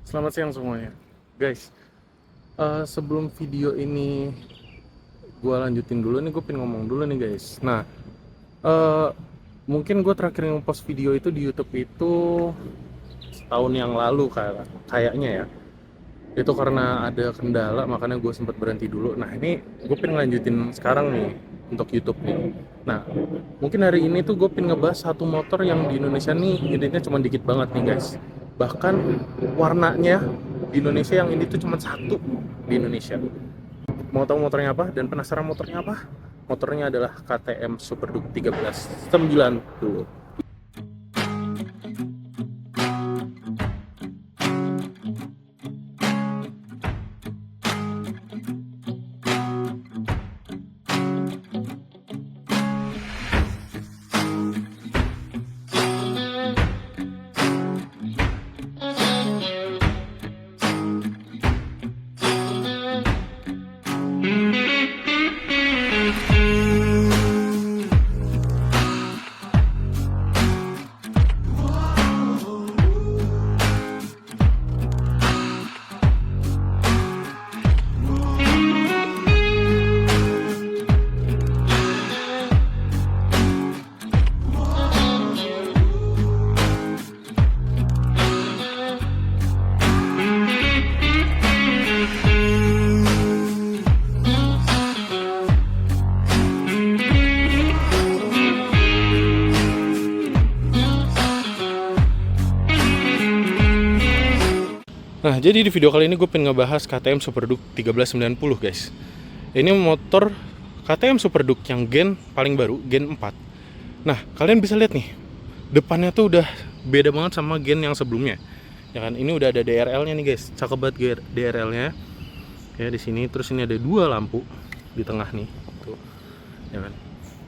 Selamat siang semuanya, guys. Sebelum video ini gue lanjutin dulu nih, gue pengen ngomong dulu nih guys. Nah, eh, mungkin gue terakhir nge-post video itu di YouTube itu setahun yang lalu kayaknya ya. Itu karena ada kendala, makanya gue sempat berhenti dulu. Nah, ini gue pengen lanjutin sekarang nih untuk YouTube nih. Nah, mungkin hari ini tuh gue pengen ngebahas satu motor yang di Indonesia nih unitnya cuma dikit banget nih guys. Bahkan warnanya di Indonesia yang ini tuh cuma satu di Indonesia. Mau tahu motornya apa dan penasaran motornya apa? Motornya adalah KTM Super Duke 1390. Nah, jadi di video kali ini gue pengen ngebahas KTM Super Duke 1390 guys. Ini motor KTM Super Duke yang gen paling baru, gen 4. Nah, kalian bisa lihat nih, depannya tuh udah beda banget sama gen yang sebelumnya. Ya kan, ini udah ada DRL-nya nih guys, cakep banget DRL-nya. Ya, di sini terus ini ada dua lampu di tengah nih, tuh. Ya kan.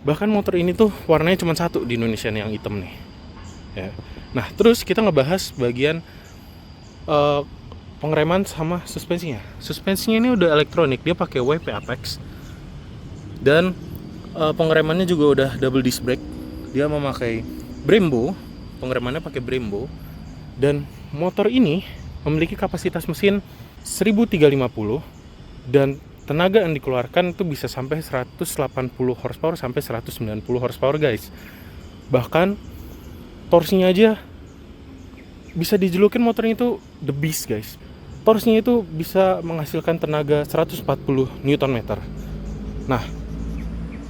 Bahkan motor ini tuh warnanya cuma satu di Indonesia nih, yang hitam nih. Ya. Nah, terus kita ngebahas bagian pengereman sama suspensinya. Suspensinya ini udah elektronik, dia pakai WP Apex. Dan pengeremannya juga udah double disc brake. Dia memakai Brembo, pengeremannya pakai Brembo. Dan motor ini memiliki kapasitas mesin 1350 dan tenaga yang dikeluarkan itu bisa sampai 180 horsepower sampai 190 horsepower guys. Bahkan torsinya aja bisa dijulukin motornya itu the beast guys. Torsinya itu bisa menghasilkan tenaga 140 Nm. Nah,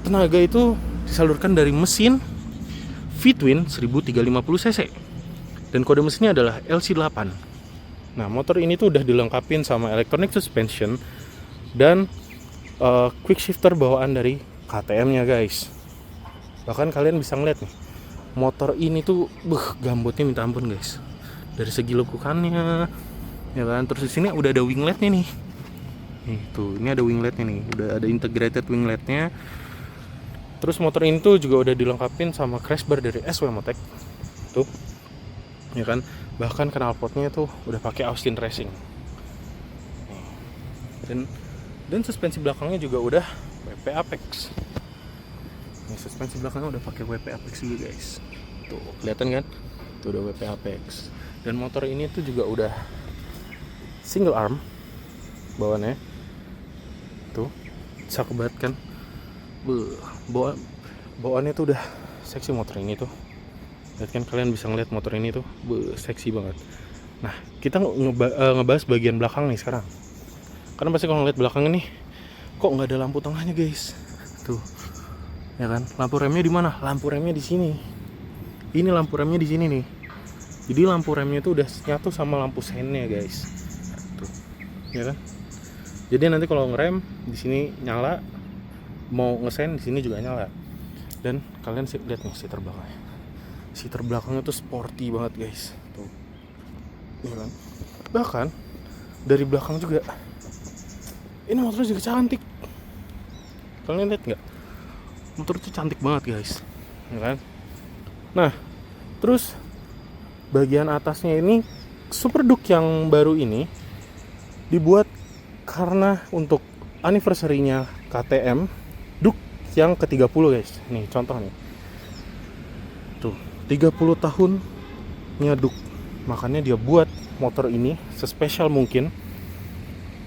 tenaga itu disalurkan dari mesin V-twin 1350 cc dan kode mesinnya adalah LC8. Nah, motor ini tuh udah dilengkapin sama electronic suspension dan quick shifter bawaan dari KTM-nya guys. Bahkan kalian bisa ngeliat nih, motor ini tuh gambutnya minta ampun guys. Dari segi lekukannya, ya kan. Terus di sini udah ada wingletnya nih. Nih tuh, ini ada wingletnya nih, udah ada integrated wingletnya. Terus motor ini tuh juga udah dilengkapin sama crash bar dari SW Motec. Tuh. Ya kan. Bahkan knalpotnya tuh udah pakai Austin Racing. Dan suspensi belakangnya juga udah WP Apex. Nih, suspensi belakangnya udah pakai WP Apex juga guys. Tuh, kelihatan kan? Tuh udah WP Apex. Dan motor ini tuh juga udah single arm bawaannya. Tuh, cakep banget kan? Bawaannya tuh udah seksi motor ini tuh. Lihat kan, kalian bisa ngeliat motor ini tuh seksi banget. Nah, kita ngebahas bagian belakang nih sekarang. Karena pasti kalau ngeliat belakang ini, kok nggak ada lampu tengahnya guys? Tuh, ya kan? Lampu remnya di mana? Lampu remnya di sini. Ini lampu remnya di sini nih. Jadi lampu remnya itu udah nyatu sama lampu sennya guys. Tuh, ya kan? Jadi nanti kalau ngerem di sini nyala, mau ngesen di sini juga nyala. Dan kalian lihat nih setir belakangnya. Setir belakangnya tuh sporty banget guys. Tuh, ya kan? Bahkan dari belakang juga, ini motornya juga cantik. Kalian lihat nggak? Motor itu cantik banget guys, ya kan? Nah, terus bagian atasnya ini Super Duke yang baru ini dibuat karena untuk anniversary-nya KTM Duke yang ke-30 guys. Nih contoh nih. Tuh, 30 tahunnya Duke. Makanya dia buat motor ini sespesial mungkin.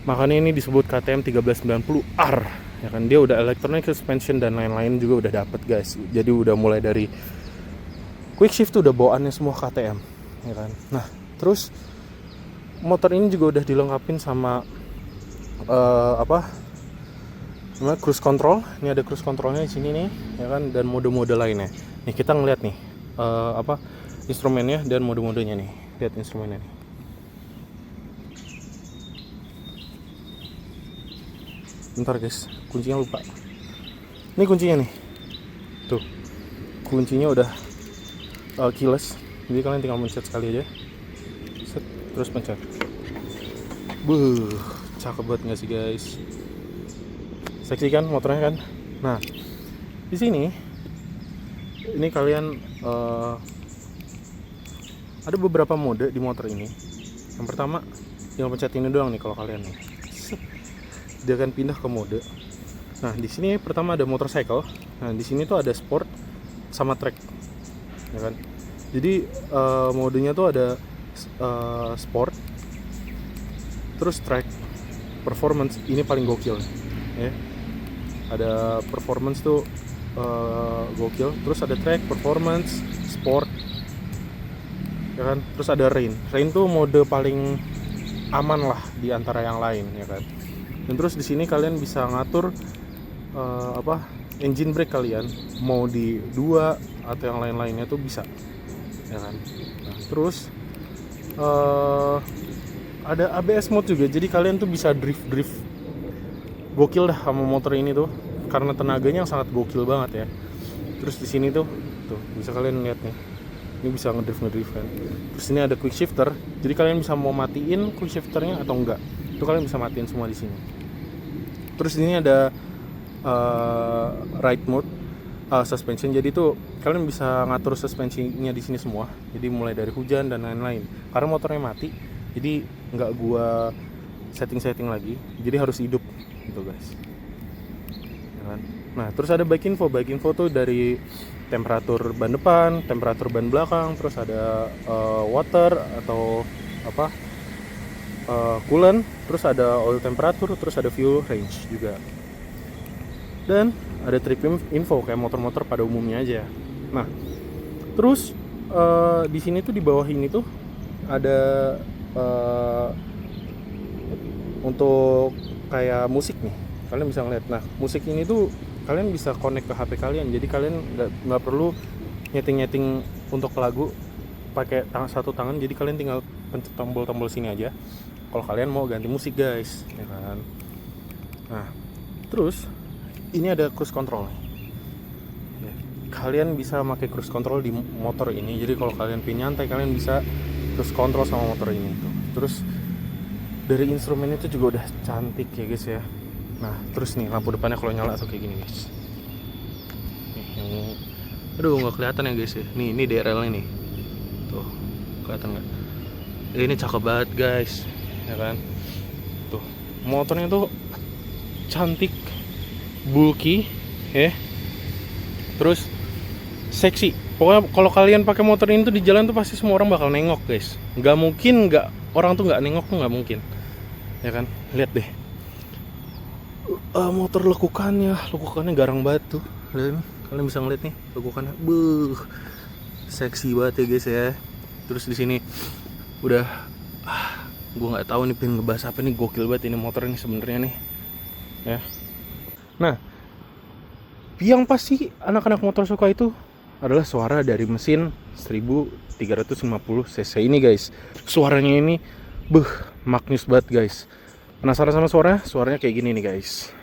Makanya ini disebut KTM 1390R. Ya kan, dia udah electronic suspension dan lain-lain juga udah dapet guys. Jadi udah mulai dari quick shift tuh udah bawaannya semua KTM, ya kan. Nah, terus motor ini juga udah dilengkapin sama cruise control. Ini ada cruise controlnya di sini nih, ya kan, dan mode-mode lainnya. Nih kita ngeliat nih instrumennya dan mode-modenya nih. Lihat instrumennya nih. Bentar guys, kuncinya lupa. Ini kuncinya nih. Tuh. Kuncinya udah keyless. Jadi kalian tinggal mencet sekali aja. Set, terus pencet. Cakep banget nggak sih guys? Seksi kan motornya kan? Nah, di sini ini kalian ada beberapa mode di motor ini. Yang pertama, tinggal pencet ini doang nih kalau kalian nih. Dia akan pindah ke mode. Nah, di sini pertama ada motorcycle. Nah, di sini tuh ada sport sama track. Ya kan? Jadi modenya tuh ada sport, terus track, performance. Ini paling gokil ya. Ada performance tuh gokil, terus ada track, performance, sport, ya kan. Terus ada rain tuh mode paling aman lah di antara yang lain, ya kan. Dan terus di sini kalian bisa ngatur engine brake kalian mau di 2 atau yang lain-lainnya tuh bisa, ya kan. Nah, terus ada ABS mode juga, jadi kalian tuh bisa drift gokil dah sama motor ini tuh, karena tenaganya yang sangat gokil banget ya. Terus di sini tuh bisa kalian lihat nih, ini bisa ngedrift kan. Terus ini ada quick shifter, jadi kalian bisa mau matiin quick shifternya atau enggak, itu kalian bisa matiin semua di sini. Terus ini ada ride mode, suspension, jadi tuh kalian bisa ngatur suspensinya di sini semua, jadi mulai dari hujan dan lain-lain. Karena motornya mati, jadi nggak gua setting lagi, jadi harus hidup gitu guys, ya kan? Nah, terus ada bike info tuh dari temperatur ban depan, temperatur ban belakang, terus ada water atau coolant, terus ada oil temperatur, terus ada fuel range juga, dan ada trip info kayak motor-motor pada umumnya aja. Nah, terus di sini tuh di bawah ini tuh ada untuk kayak musik nih, kalian bisa ngeliat. Nah, musik ini tuh kalian bisa connect ke HP kalian, jadi kalian nggak perlu nyeting untuk lagu pakai satu tangan, jadi kalian tinggal pencet tombol sini aja kalau kalian mau ganti musik guys, ya kan. Nah, terus ini ada cruise control ya. Kalian bisa pakai cruise control di motor ini, jadi kalau kalian pengen nyantai kalian bisa cruise control sama motor ini tuh. Terus dari instrumennya itu juga udah cantik ya guys ya. Nah, terus nih lampu depannya kalau nyala tuh kayak gini guys. Nih, aduh nggak kelihatan ya guys ya. Ini DRL-nya nih. Tuh, kelihatan nggak? Ini cakep banget guys, ya kan? Tuh, motornya tuh cantik, bulky, ya. Terus seksi. Pokoknya kalau kalian pakai motor ini tuh di jalan tuh pasti semua orang bakal nengok guys. Nggak mungkin orang tuh nggak nengok tuh, nggak mungkin, ya kan. Lihat deh, motor lekukannya garang banget tuh. Kalian bisa ngeliat nih lekukannya, seksi banget ya guys ya. Terus di sini udah, gue nggak tahu nih pengen ngebahas apa nih, gokil banget ini motor ini sebenarnya nih, ya. Nah, yang pasti anak-anak motor suka itu adalah suara dari mesin 1350 cc ini guys. Suaranya ini magnus banget guys. Penasaran sama suaranya kayak gini nih guys.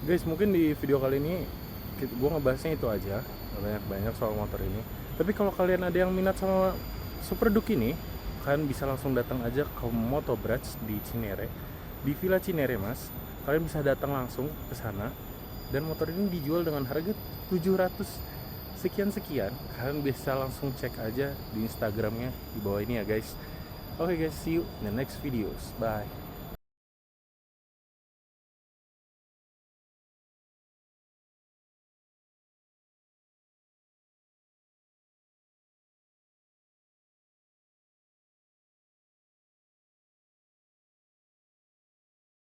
Guys, mungkin di video kali ini gue ngebahasnya itu aja, banyak soal motor ini. Tapi kalau kalian ada yang minat sama Super Duke ini, kalian bisa langsung datang aja ke Moto Brats di Cinere, di Villa Cinere Mas. Kalian bisa datang langsung ke sana, dan motor ini dijual dengan harga 700.000 sekian, kalian bisa langsung cek aja di Instagramnya di bawah ini ya guys. Oke guys, see you in the next videos, bye.